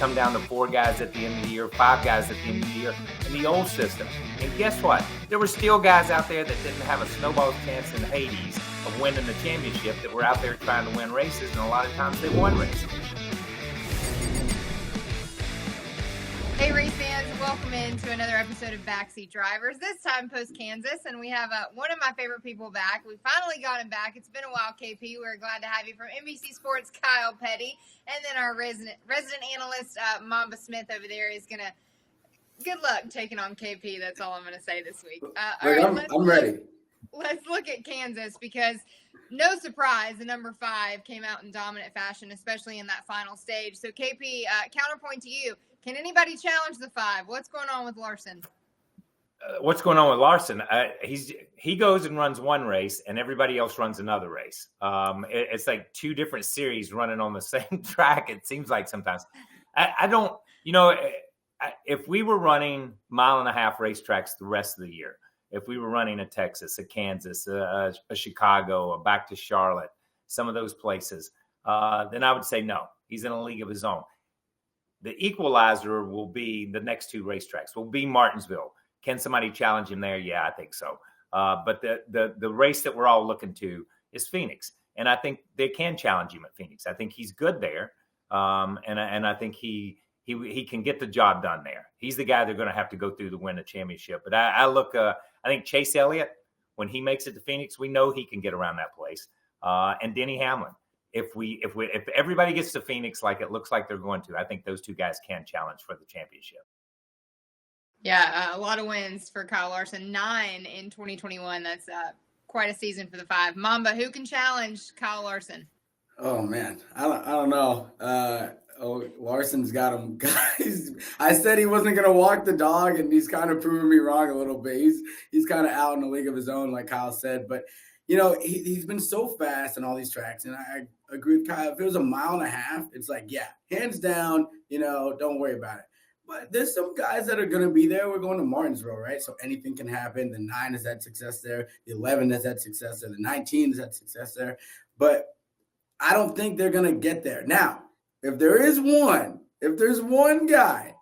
come down to 4 guys at the end of the year, 5 guys at the end of the year in the old system. And guess what? There were still guys out there that didn't have a snowball's chance in Hades of winning the championship that were out there trying to win races, and a lot of times they won races. Hey, race fans, welcome into another episode of Backseat Drivers, this time post-Kansas, and we have one of my favorite people back. We finally got him back. It's been a while, KP. We're glad to have you from NBC Sports Kyle Petty, and then our resident analyst, Mamba Smith over there is going to, good luck taking on KP. That's all I'm going to say this week. I'm ready. Let's look at Kansas because no surprise, the number 5 came out in dominant fashion, especially in that final stage. So, KP, counterpoint to you. Can anybody challenge the 5? What's going on with Larson? What's going on with Larson? He goes and runs one race, and everybody else runs another race. It's like 2 different series running on the same track. It seems like sometimes. I don't, if we were running 1.5-mile racetracks the rest of the year, if we were running a Texas, a Kansas, a Chicago, a back to Charlotte, some of those places, then I would say no. He's in a league of his own. The equalizer will be the next 2 racetracks. Will be Martinsville. Can somebody challenge him there? Yeah, I think so. But the race that we're all looking to is Phoenix, and I think they can challenge him at Phoenix. I think he's good there, and I think he can get the job done there. He's the guy they're going to have to go through to win a championship. But I think Chase Elliott, when he makes it to Phoenix, we know he can get around that place. And Denny Hamlin. If everybody gets to Phoenix like it looks like they're going to, I think those 2 guys can challenge for the championship. Yeah, a lot of wins for Kyle Larson, 9 in 2021. That's quite a season for the 5. Mamba, who can challenge Kyle Larson? Oh man, I don't know. Larson's got him. Guys, I said he wasn't gonna walk the dog, and he's kind of proving me wrong a little bit. He's kind of out in a league of his own, like Kyle said, but. He's been so fast in all these tracks, and I agree with Kyle. If it was 1.5 miles, it's like, yeah, hands down, don't worry about it. But there's some guys that are going to be there. We're going to Martinsville, right? So anything can happen. The 9 has had success there. The 11 has had success there. The 19 has had success there. But I don't think they're going to get there. Now, if there's one guy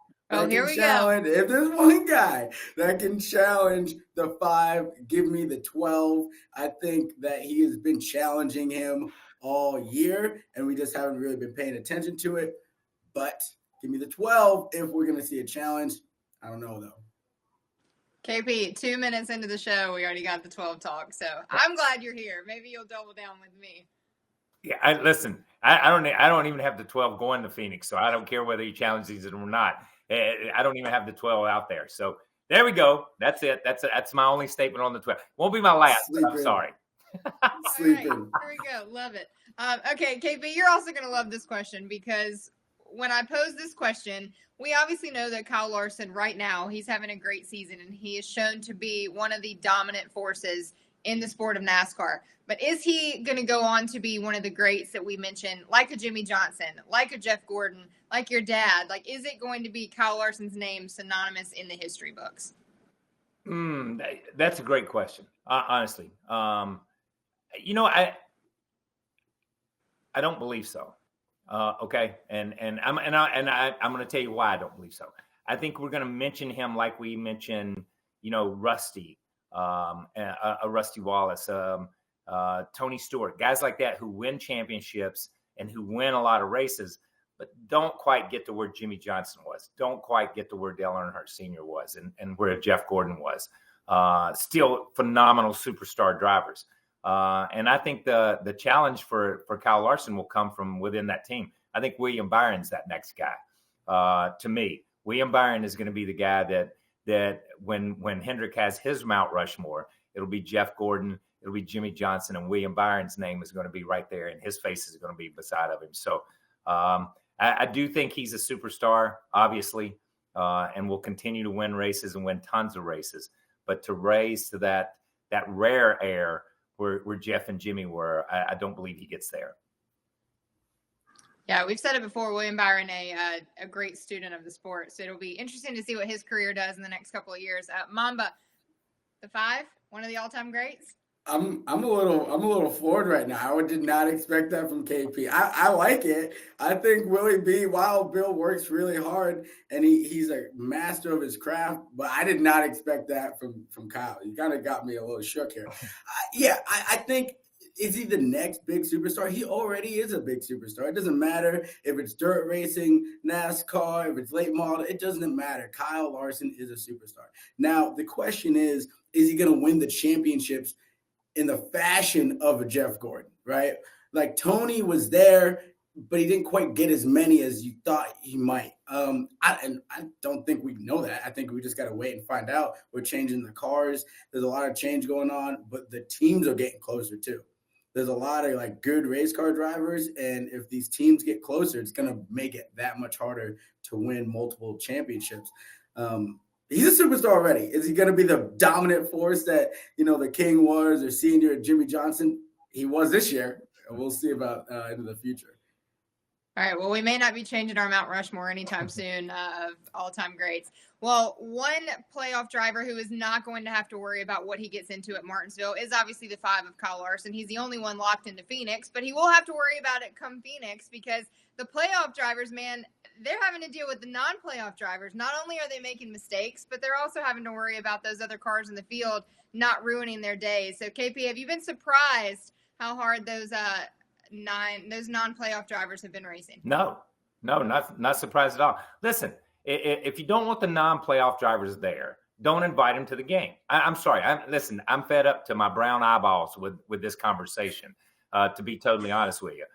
here we go. If there's one guy that can challenge the 5, give me the 12. I think that he has been challenging him all year, and we just haven't really been paying attention to it. But give me the 12 if we're going to see a challenge. I don't know, though. KP, 2 minutes into the show, we already got the 12 talk. So I'm glad you're here. Maybe you'll double down with me. Yeah, I don't even have the 12 going to Phoenix, so I don't care whether he challenges it or not. I don't even have the 12 out there. So there we go. That's it. That's my only statement on the 12. Won't be my last, but I'm sorry. Sleeping. All right, here we go. Love it. Okay, KP, you're also going to love this question because when I pose this question, we obviously know that Kyle Larson right now, he's having a great season, and he is shown to be one of the dominant forces in the sport of NASCAR. But is he going to go on to be one of the greats that we mentioned, like a Jimmy Johnson, like a Jeff Gordon, like your dad? Like, is it going to be Kyle Larson's name synonymous in the history books? That's a great question, honestly. I don't believe so. Okay, and I'm going to tell you why I don't believe so. I think we're going to mention him like we mentioned, Rusty, a Rusty Wallace, Tony Stewart, guys like that who win championships and who win a lot of races, but don't quite get to where Jimmy Johnson was, don't quite get to where Dale Earnhardt Sr. was, and where Jeff Gordon was. Still phenomenal superstar drivers. And I think the challenge for Kyle Larson will come from within that team. I think William Byron's that next guy. To me, William Byron is going to be the guy that when Hendrick has his Mount Rushmore, it'll be Jeff Gordon, it'll be Jimmy Johnson, and William Byron's name is going to be right there, and his face is going to be beside of him. So I do think he's a superstar, obviously, and will continue to win races and win tons of races. But to raise to that rare air where Jeff and Jimmy were, I don't believe he gets there. Yeah, we've said it before. William Byron, a great student of the sport. So it'll be interesting to see what his career does in the next couple of years. Mamba, the 5, one of the all-time greats? I'm a little floored right now. I did not expect that from KP. I like it. I think Willie B, Wild Bill, works really hard and he's a master of his craft, but I did not expect that from Kyle. You kind of got me a little shook here. I think, is he the next big superstar? He already is a big superstar. It doesn't matter if it's dirt racing, NASCAR, if it's late model, it doesn't matter. Kyle Larson is a superstar. Now, the question is he going to win the championships in the fashion of a Jeff Gordon, right? Like Tony was there, but he didn't quite get as many as you thought he might. I don't think we know that. I think we just got to wait and find out. We're changing the cars. There's a lot of change going on, but the teams are getting closer too. There's a lot of like good race car drivers, and if these teams get closer, it's going to make it that much harder to win multiple championships. He's a superstar already. Is he going to be the dominant force that, the King was or Senior Jimmy Johnson? He was this year. We'll see about into the future. All right. Well, we may not be changing our Mount Rushmore anytime soon of all-time greats. Well, one playoff driver who is not going to have to worry about what he gets into at Martinsville is obviously the 5 of Kyle Larson. He's the only one locked into Phoenix, but he will have to worry about it come Phoenix because the playoff drivers, man, they're having to deal with the non-playoff drivers. Not only are they making mistakes, but they're also having to worry about those other cars in the field not ruining their days. So, KP, have you been surprised how hard those non-playoff drivers have been racing? No, not surprised at all. Listen, if you don't want the non-playoff drivers there, don't invite them to the game. I'm sorry. I'm fed up to my brown eyeballs with this conversation, to be totally honest with you.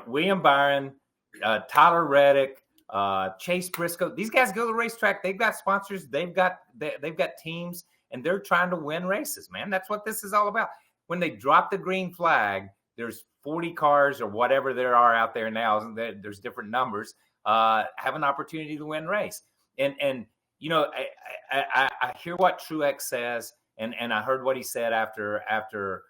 William Byron, Tyler Reddick, Chase Briscoe, these guys go to the racetrack. They've got sponsors. They've got teams, and they're trying to win races, man. That's what this is all about. When they drop the green flag, there's 40 cars or whatever there are out there now. There's different numbers. Have an opportunity to win race. And I hear what Truex says, and I heard what he said after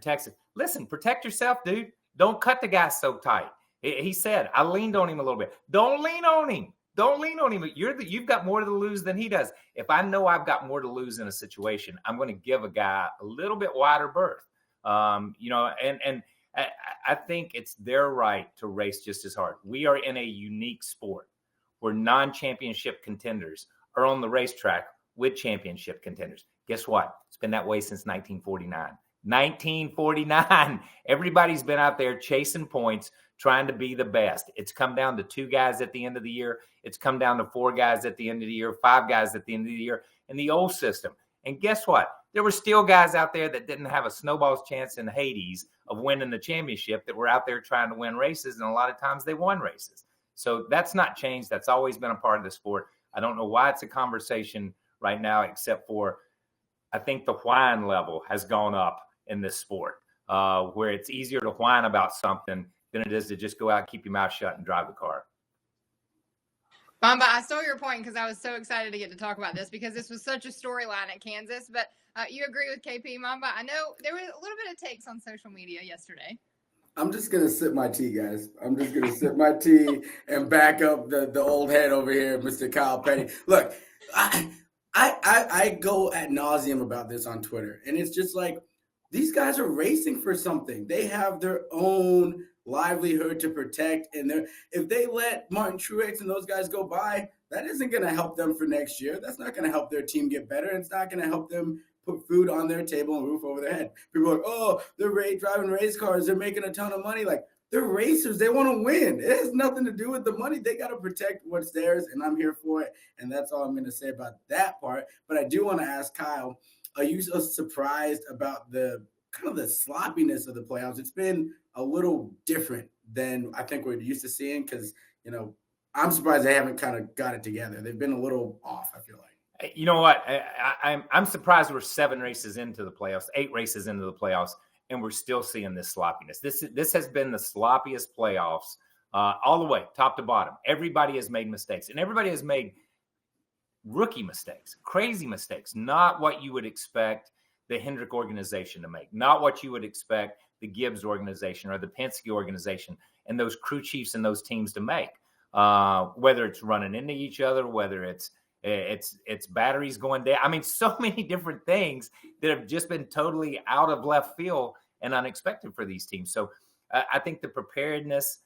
Texas. Listen, protect yourself, dude. Don't cut the guy so tight. He said, I leaned on him a little bit. Don't lean on him. You've got more to lose than he does. If I know I've got more to lose in a situation, I'm going to give a guy a little bit wider berth. And I think it's their right to race just as hard. We are in a unique sport where non-championship contenders are on the racetrack with championship contenders. Guess what? It's been that way since 1949. 1949. Everybody's been out there chasing points, trying to be the best. It's come down to 2 guys at the end of the year. It's come down to 4 guys at the end of the year, 5 guys at the end of the year in the old system. And guess what? There were still guys out there that didn't have a snowball's chance in Hades of winning the championship that were out there trying to win races. And a lot of times they won races. So that's not changed. That's always been a part of the sport. I don't know why it's a conversation right now, except for I think the whine level has gone up in this sport, where it's easier to whine about something than it is to just go out, keep your mouth shut, and drive the car. Mamba, I stole your point because I was so excited to get to talk about this because this was such a storyline at Kansas. But you agree with KP, Mamba? I know there was a little bit of takes on social media yesterday. I'm just going to sip my tea, guys. I'm just going to sip my tea and back up the old head over here, Mr. Kyle Petty. Look, I go ad nauseum about this on Twitter, and it's just like these guys are racing for something. They have their own livelihood to protect, and if they let Martin Truex and those guys go by, that isn't going to help them for next year. That's not going to help their team get better. It's not going to help them put food on their table and roof over their head. People are like, oh, they're driving race cars. They're making a ton of money. Like, they're racers. They want to win. It has nothing to do with the money. They got to protect what's theirs, and I'm here for it. And that's all I'm going to say about that part. But I do want to ask Kyle, are you so surprised about the kind of the sloppiness of the playoffs? It's been a little different than I think we're used to seeing because, I'm surprised they haven't kind of got it together. They've been a little off, I feel like. You know what? I'm surprised we're 7 races into the playoffs, 8 races into the playoffs, and we're still seeing this sloppiness. This has been the sloppiest playoffs all the way, top to bottom. Everybody has made mistakes, and everybody has made rookie mistakes, crazy mistakes, not what you would expect the Hendrick organization to make, not what you would expect the Gibbs organization or the Penske organization and those crew chiefs and those teams to make, whether it's running into each other, whether it's It's batteries going down. I mean, so many different things that have just been totally out of left field and unexpected for these teams. So I think the preparedness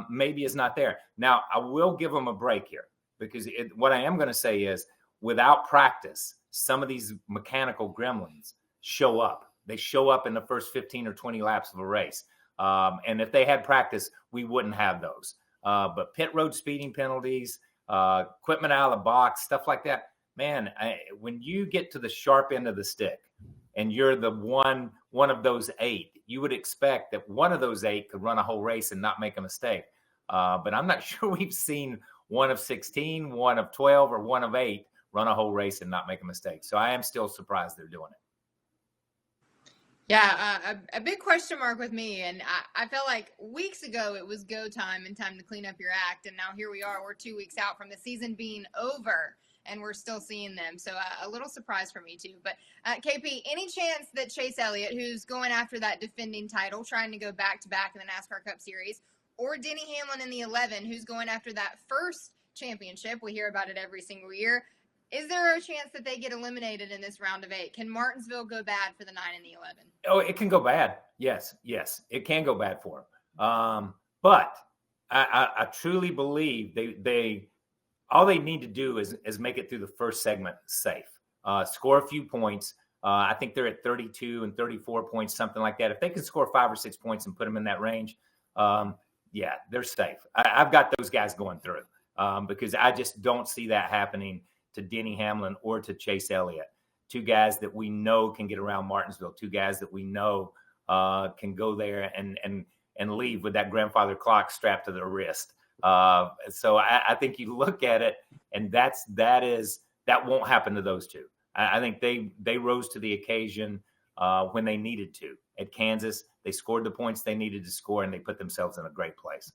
maybe is not there. Now, I will give them a break here because what I am going to say is without practice, some of these mechanical gremlins show up. They show up in the first 15 or 20 laps of a race. And if they had practice, we wouldn't have those. But pit road speeding penalties, equipment out of the box, stuff like that. Man, when you get to the sharp end of the stick and you're the one of those 8, you would expect that one of those 8 could run a whole race and not make a mistake. But I'm not sure we've seen one of 16, one of 12, or one of 8 run a whole race and not make a mistake. So I am still surprised they're doing it. Yeah, a big question mark with me. And I felt like weeks ago it was go time and time to clean up your act. And now here we are. We're 2 weeks out from the season being over, and we're still seeing them. So a little surprise for me, too. But, KP, any chance that Chase Elliott, who's going after that defending title, trying to go back-to-back in the NASCAR Cup Series, or Denny Hamlin in the 11, who's going after that first championship, we hear about it every single year, is there a chance that they get eliminated in this round of 8? Can Martinsville go bad for the 9 and the 11? Oh, it can go bad. Yes, it can go bad for them. But I truly believe they all they need to do is make it through the first segment safe, score a few points. I think they're at 32 and 34 points, something like that. If they can score 5 or 6 points and put them in that range, yeah, they're safe. I've got those guys going through because I just don't see that happening to Denny Hamlin or to Chase Elliott, 2 guys that we know can get around Martinsville, 2 guys that we know can go there and leave with that grandfather clock strapped to their wrist. So I think you look at it, and that won't happen to those 2. I think they rose to the occasion when they needed to. At Kansas, they scored the points they needed to score, and they put themselves in a great place.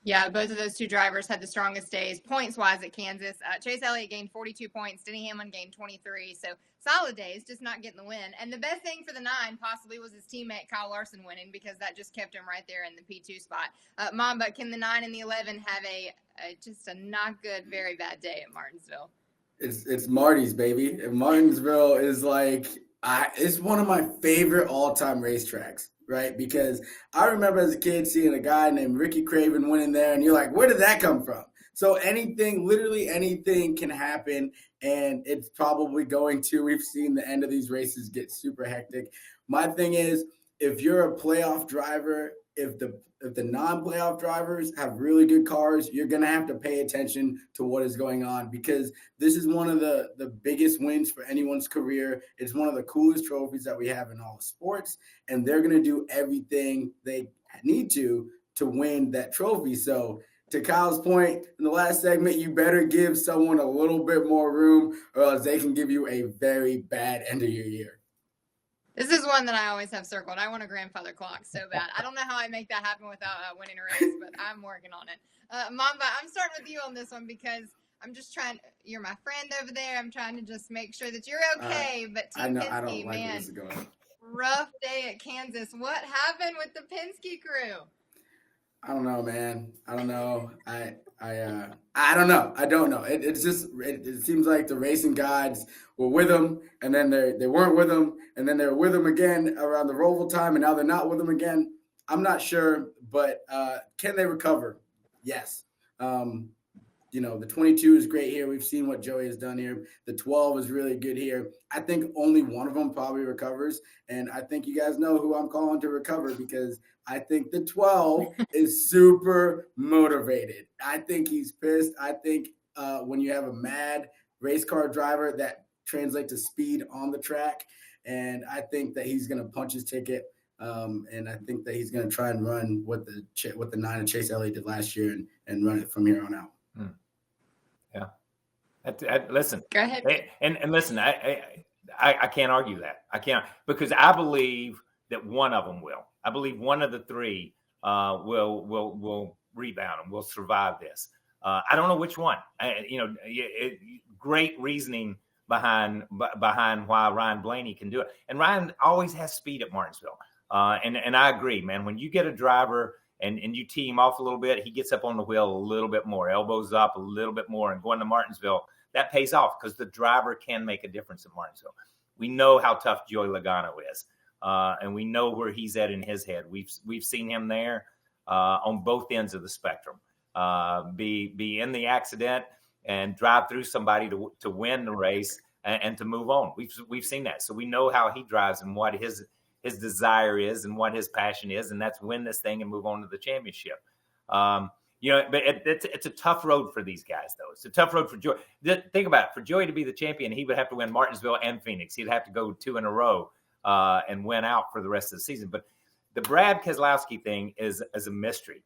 Yeah, both of those 2 drivers had the strongest days points-wise at Kansas. Chase Elliott gained 42 points. Denny Hamlin gained 23. So solid days, just not getting the win. And the best thing for the 9 possibly was his teammate Kyle Larson winning because that just kept him right there in the P2 spot. Mamba, can the 9 and the 11 have just a not good, very bad day at Martinsville? It's Marty's, baby. And Martinsville is it's one of my favorite all-time racetracks. Right? Because I remember as a kid seeing a guy named Ricky Craven winning there, and you're like, where did that come from? So literally anything can happen, and it's probably going to. We've seen the end of these races get super hectic. My thing is, if you're a playoff driver, if the non-playoff drivers have really good cars, you're going to have to pay attention to what is going on because this is one of the biggest wins for anyone's career. It's one of the coolest trophies that we have in all sports, and they're going to do everything they need to win that trophy. So to Kyle's point in the last segment, you better give someone a little bit more room or else they can give you a very bad end of your year. This is one that I always have circled. I want a grandfather clock so bad. I don't know how I make that happen without winning a race, but I'm working on it. Mamba, I'm starting with you on this one because I'm just trying. You're my friend over there. I'm trying to just make sure that you're okay. But Team Penske, man, rough day at Kansas. What happened with the Penske crew? I don't know, man. I don't know. I don't know. I don't know. It seems like the racing gods were with them, and then they weren't with them, and then they were with them again around the Roval time, and now they're not with them again. I'm not sure, but can they recover? Yes. The 22 is great here. We've seen what Joey has done here. The 12 is really good here. I think only one of them probably recovers, and I think you guys know who I'm calling to recover because I think the 12 is super motivated. I think he's pissed. I think when you have a mad race car driver, that translates to speed on the track, and I think that he's going to punch his ticket, and I think that he's going to try and run what the 9 and Chase Elliott did last year and run it from here on out. Yeah. Listen. Go ahead. And listen, I can't argue that. I can't because I believe that one of them will. I believe one of the 3 will rebound and will survive this. I don't know which one. Great reasoning behind why Ryan Blaney can do it. And Ryan always has speed at Martinsville. And I agree, man. When you get a driver and you tee him off a little bit, he gets up on the wheel a little bit more, elbows up a little bit more, and going to Martinsville, that pays off because the driver can make a difference at Martinsville. We know how tough Joey Logano is, and we know where he's at in his head. We've seen him there on both ends of the spectrum, be in the accident and drive through somebody to win the race and to move on. We've seen that, so we know how he drives and what his desire is and what his passion is, and that's win this thing and move on to the championship. But it's a tough road for these guys, though. It's a tough road for Joey. Think about it. For Joey to be the champion, he would have to win Martinsville and Phoenix. He'd have to go 2 in a row and win out for the rest of the season. But the Brad Keselowski thing is a mystery.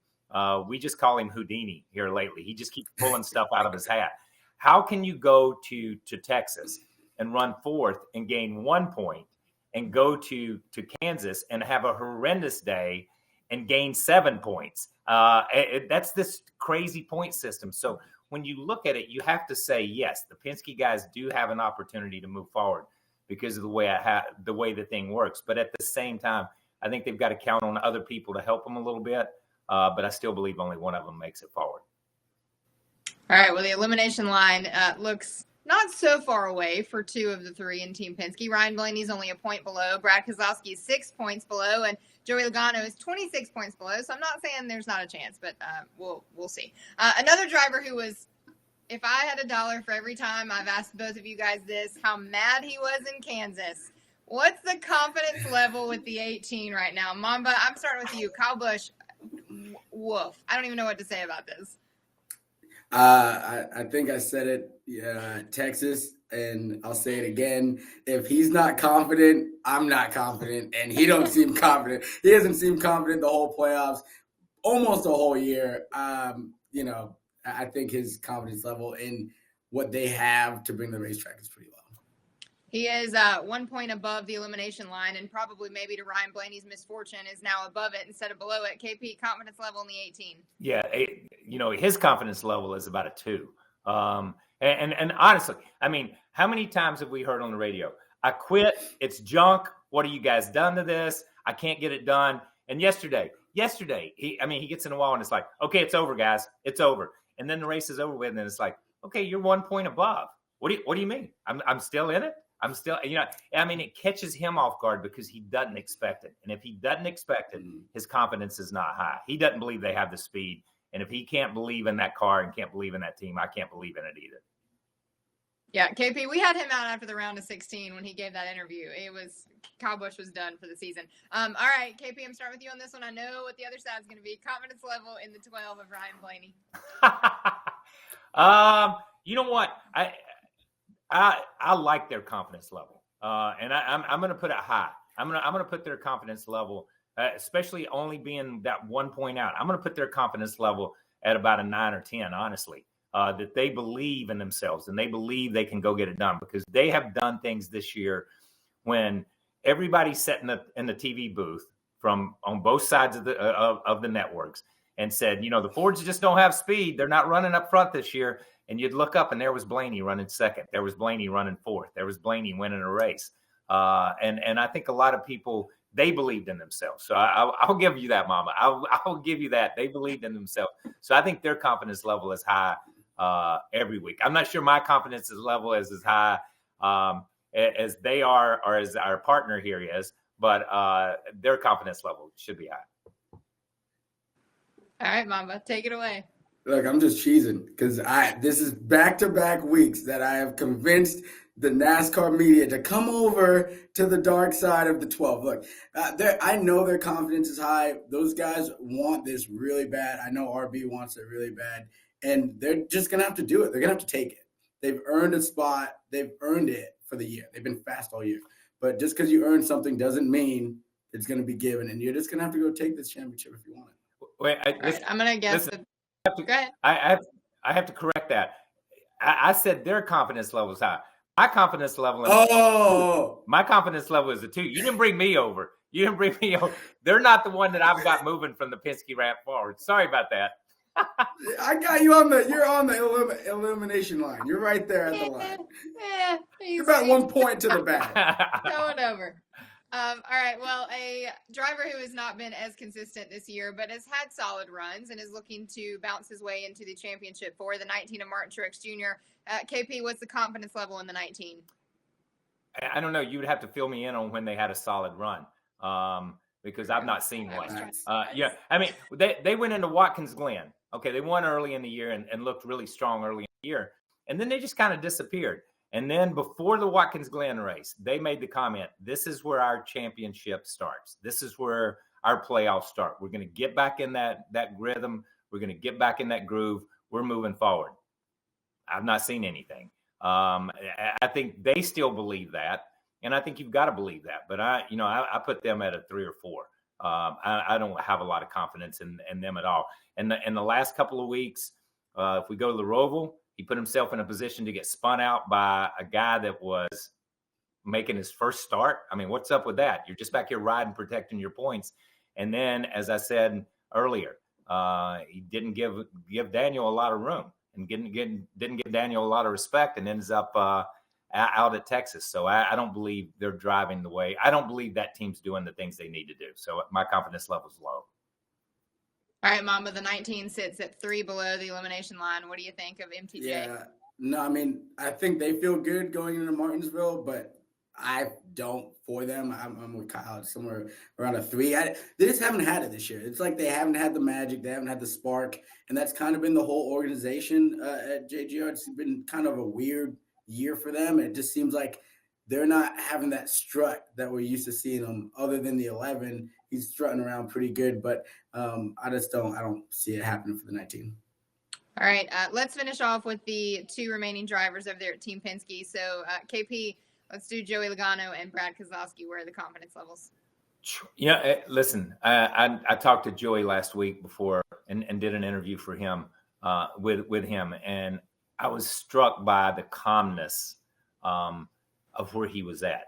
We just call him Houdini here lately. He just keeps pulling stuff out of his hat. How can you go to Texas and run 4th and gain 1 point and go to Kansas and have a horrendous day and gain 7 points? That's this crazy point system. So when you look at it, you have to say, yes, the Penske guys do have an opportunity to move forward because of the way the thing works. But at the same time, I think they've got to count on other people to help them a little bit. But I still believe only one of them makes it forward. All right. Well, the elimination line looks not so far away for 2 of the 3 in Team Penske. Ryan Blaney's only a point below. Brad Keselowski is 6 points below, and Joey Logano is 26 points below. So I'm not saying there's not a chance, but we'll see. Another driver who was, if I had $1 for every time I've asked both of you guys this, how mad he was in Kansas. What's the confidence level with the 18 right now? Mamba, I'm starting with you. Kyle Busch, woof. I don't even know what to say about this. I think I said it, Texas, and I'll say it again. If he's not confident, I'm not confident, and he don't seem confident. He hasn't seemed confident the whole playoffs, almost a whole year. I think his confidence level in what they have to bring the racetrack is pretty low. He is 1 point above the elimination line, and probably maybe to Ryan Blaney's misfortune is now above it instead of below it. KP, confidence level in the 18. Yeah, his confidence level is about a 2. And honestly, I mean, how many times have we heard on the radio, I quit, it's junk, what have you guys done to this? I can't get it done. And yesterday, he gets in the wall and it's like, okay, it's over, guys, it's over. And then the race is over with, and then it's like, okay, you're 1 point above. What do you mean? I'm still in it? I'm still, it catches him off guard because he doesn't expect it. And if he doesn't expect it, his confidence is not high. He doesn't believe they have the speed. And if he can't believe in that car and can't believe in that team, I can't believe in it either. Yeah, KP, we had him out after the round of 16 when he gave that interview. Kyle Busch was done for the season. All right, KP, I'm starting with you on this one. I know what the other side is going to be. Confidence level in the 12 of Ryan Blaney. You know what? I like their confidence level, and I'm going to put it high. I'm going to put their confidence level, especially only being that 1 point out. I'm going to put their confidence level at about a 9 or 10, honestly, that they believe in themselves and they believe they can go get it done because they have done things this year when everybody's sitting in the TV booth from on both sides of the networks and said, the Fords just don't have speed. They're not running up front this year. And you'd look up, and there was Blaney running 2nd. There was Blaney running 4th. There was Blaney winning a race. And I think a lot of people, they believed in themselves. So I'll give you that, Mama. I'll give you that. They believed in themselves. So I think their confidence level is high every week. I'm not sure my confidence level is as high as they are or as our partner here is, but their confidence level should be high. All right, Mamba, take it away. Look, I'm just cheesing because this is back-to-back weeks that I have convinced the NASCAR media to come over to the dark side of the 12. Look, I know their confidence is high. Those guys want this really bad. I know RB wants it really bad, and they're just going to have to do it. They're going to have to take it. They've earned a spot. They've earned it for the year. They've been fast all year. But just because you earn something doesn't mean it's going to be given, and you're just going to have to go take this championship if you want it. Wait, I'm going to guess. Go ahead. I have to correct that. I said their confidence level is high. My confidence level is a 2. You didn't bring me over. They're not the one that I've got moving from the Penske ramp forward. Sorry about that. I got you you're on the elimination line. You're right there at the line. You're about 1 point to the back. Going over. All right. Well, a driver who has not been as consistent this year, but has had solid runs and is looking to bounce his way into the championship for the 19 of Martin Truex Jr. KP, what's the confidence level in the 19? I don't know. You would have to fill me in on when they had a solid run, because I've not seen one. Yeah, I mean, they went into Watkins Glen. Okay, they won early in the year and looked really strong early in the year, and then they just kind of disappeared. And then before the Watkins Glen race, they made the comment, this is where our championship starts. This is where our playoffs start. We're going to get back in that rhythm. We're going to get back in that groove. We're moving forward. I've not seen anything. I think they still believe that, and I think you've got to believe that. But I put them at a 3 or 4. I don't have a lot of confidence in them at all. And in the last couple of weeks, if we go to the Roval, he put himself in a position to get spun out by a guy that was making his first start. I mean, what's up with that? You're just back here riding, protecting your points. And then, as I said earlier, he didn't give Daniel a lot of room and didn't give Daniel a lot of respect, and ends up out at Texas. So I don't believe they're driving the way. I don't believe that team's doing the things they need to do. So my confidence level is low. All right, Mamba, the 19 sits at 3 below the elimination line. What do you think of MTJ? Yeah, no, I mean, I think they feel good going into Martinsville, but I don't for them. I'm with Kyle, somewhere around a 3. They just haven't had it this year. It's like they haven't had the magic. They haven't had the spark, and that's kind of been the whole organization at JGR. It's been kind of a weird year for them, and it just seems like they're not having that strut that we're used to seeing them. Other than the 11, he's strutting around pretty good, but I don't see it happening for the 19. All right, let's finish off with the 2 remaining drivers over there at Team Penske. So, KP, let's do Joey Logano and Brad Keselowski. Where are the confidence levels? Yeah, listen, I talked to Joey last week before and did an interview for him with him, and I was struck by the calmness of where he was at.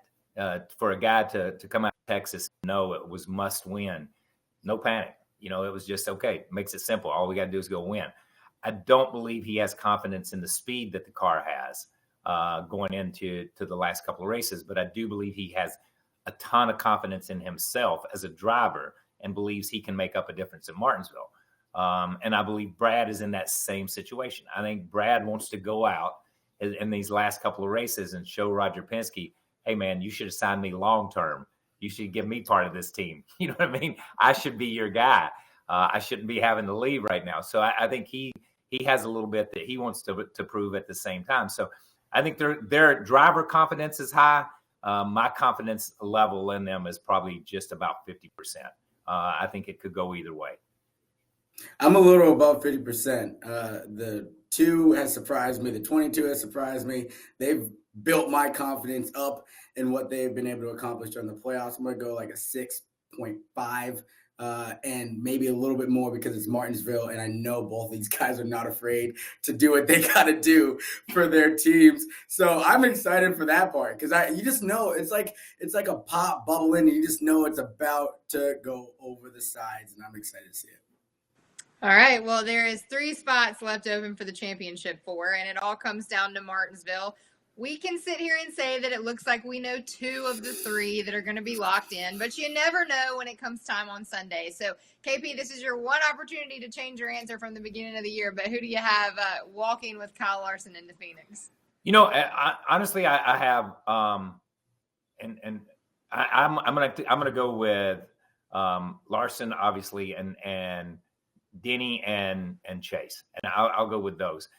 For a guy to come out of Texas and know it was must win, no panic. It was just, okay, makes it simple. All we got to do is go win. I don't believe he has confidence in the speed that the car has going into the last couple of races, but I do believe he has a ton of confidence in himself as a driver and believes he can make up a difference in Martinsville. And I believe Brad is in that same situation. I think Brad wants to go out in these last couple of races and show Roger Penske, hey, man, you should have signed me long-term. You should give me part of this team. You know what I mean? I should be your guy. I shouldn't be having to leave right now. So I think he has a little bit that he wants to prove at the same time. So I think their driver confidence is high. My confidence level in them is probably just about 50%. I think it could go either way. I'm a little above 50%. The 2 has surprised me. The 22 has surprised me. They've built my confidence up in what they've been able to accomplish during the playoffs. I'm going to go like a 6.5 and maybe a little bit more because it's Martinsville, and I know both these guys are not afraid to do what they got to do for their teams. So I'm excited for that part because you just know it's like a pop bubbling. You just know it's about to go over the sides, and I'm excited to see it. All right. Well, there is 3 spots left open for the championship 4, and it all comes down to Martinsville. We can sit here and say that it looks like we know 2 of the 3 that are going to be locked in, but you never know when it comes time on Sunday. So, KP, this is your one opportunity to change your answer from the beginning of the year, but who do you have walking with Kyle Larson into Phoenix? Honestly, I have, and I'm gonna go with Larson, obviously, and Denny and Chase, and I'll go with those.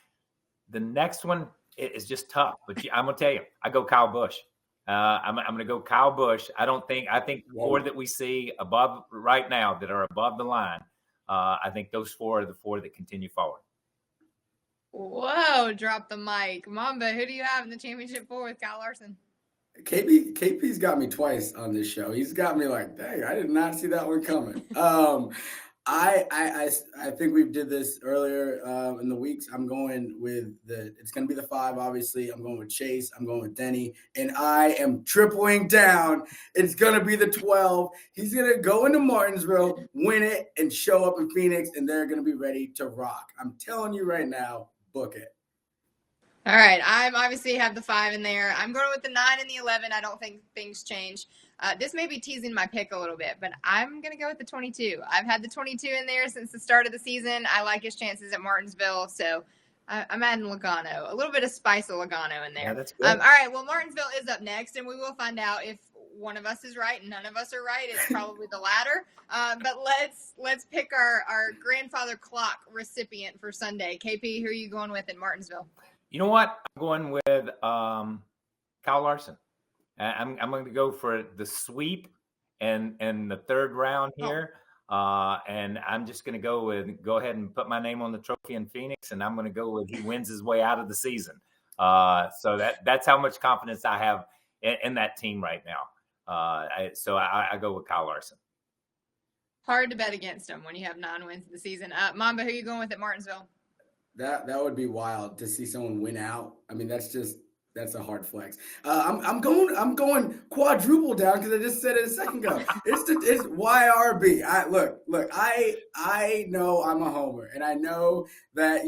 The next one is just tough, but I'm gonna tell you, I go Kyle Busch. I'm gonna go Kyle Busch. I think 4 that we see above right now that are above the line. I think those 4 are the 4 that continue forward. Whoa! Drop the mic, Mamba. Who do you have in the championship 4 with Kyle Larson? KP's got me twice on this show. He's got me like, dang, I did not see that one coming. I think we did this earlier in the weeks. I'm going with it's going to be the 5, obviously. I'm going with Chase. I'm going with Denny. And I am tripling down. It's going to be the 12. He's going to go into Martinsville, win it, and show up in Phoenix, and they're going to be ready to rock. I'm telling you right now, book it. All right. I'm obviously have the 5 in there. I'm going with the 9 and the 11. I don't think things change. This may be teasing my pick a little bit, but I'm going to go with the 22. I've had the 22 in there since the start of the season. I like his chances at Martinsville, so I'm adding Logano. A little bit of spice of Logano in there. Yeah, that's good. All right. Well, Martinsville is up next, and we will find out if one of us is right and none of us are right. It's probably the latter. But let's pick our grandfather clock recipient for Sunday. KP, who are you going with in Martinsville? You know what? I'm going with Kyle Larson. I'm going to go for the sweep and the third round here. And I'm just going to go ahead and put my name on the trophy in Phoenix, and I'm going to go with he wins his way out of the season. So that's how much confidence I have in that team right now. So I go with Kyle Larson. Hard to bet against him when you have 9 wins in the season. Mamba, who are you going with at Martinsville? That would be wild to see someone win out. I mean, that's a hard flex. I'm going quadruple down because I just said it a second ago. It's YRB. I know I'm a homer, and I know that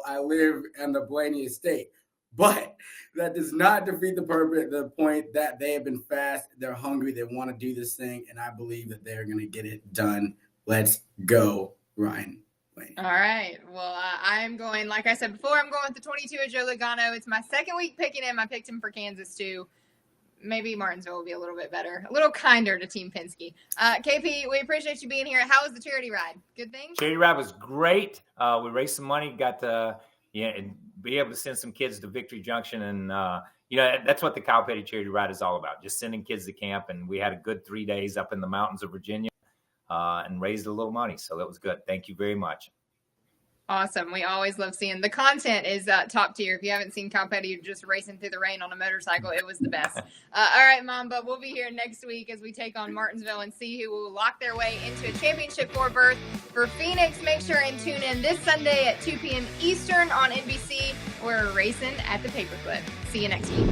I live on the Blaney estate, but that does not defeat the point that they have been fast. They're hungry. They want to do this thing, and I believe that they're going to get it done. Let's go, Ryan. All right. Well, I'm going, like I said before, I'm going with the 22 of Joe Logano. It's my second week picking him. I picked him for Kansas, too. Maybe Martinsville will be a little bit better, a little kinder to Team Penske. KP, we appreciate you being here. How was the charity ride? Good thing? Charity ride was great. We raised some money, got to and be able to send some kids to Victory Junction. And, that's what the Kyle Petty charity ride is all about, just sending kids to camp. And we had a good 3 days up in the mountains of Virginia. And raised a little money. So that was good. Thank you very much. Awesome. We always love seeing the content is top tier. If you haven't seen Kyle Petty just racing through the rain on a motorcycle, it was the best. All right, Mamba, we'll be here next week as we take on Martinsville and see who will lock their way into a championship 4 berth for Phoenix. Make sure and tune in this Sunday at 2 p.m. Eastern on NBC. We're racing at the Paperclip. See you next week.